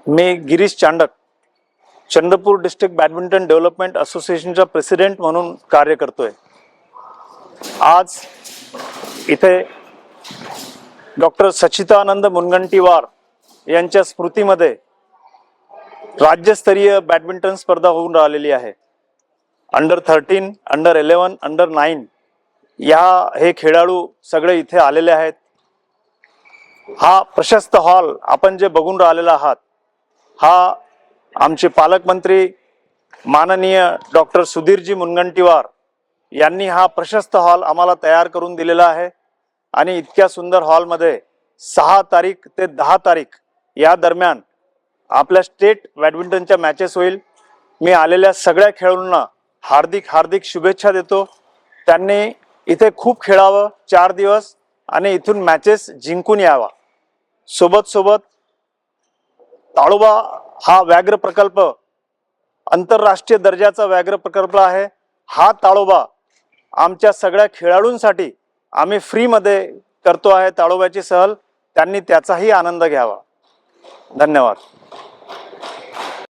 मी Girish Chandak, Chandrapur district badminton development असोसिएशनचा president म्हणून कार्य करतोय। आज इथे डॉक्टर सच्चिदानंद मुनगंटीवार यांच्या स्मृतीमध्ये राज्यस्तरीय बॅडमिंटन स्पर्धा होऊन राहिलेली आहे। अंडर 13, अंडर 11, अंडर 9 हे खेळाडू सगळे इथे आलेले आहेत। हा प्रशस्त हॉल आपण जे बघून राहिलेला आहात, हा आमचे पालकमंत्री माननीय डॉक्टर सुधीरजी मुनगंटीवार यांनी हा प्रशस्त हॉल आम्हाला तयार करून दिलेला आहे। आणि इतक्या सुंदर हॉलमध्ये 6 तारीख ते 10 तारीख या दरम्यान आपल्या स्टेट बॅडमिंटनच्या मॅचेस होईल। मी आलेल्या सगळ्या खेळाडूंना हार्दिक शुभेच्छा देतो। त्यांनी इथे खूप खेळावं 4 दिवस आणि इथून मॅचेस जिंकून यावा। सोबत ताडोबा हा व्याघ्र प्रकल्प आंतरराष्ट्रीय दर्जाचा व्याघ्र प्रकल्प आहे। हा ताडोबा आमच्या सगळ्या खेळाडूंसाठी आम्ही फ्री मध्ये करतो आहे ताडोब्याची सहल, त्यांनी त्याचाही आनंद घ्यावा। धन्यवाद।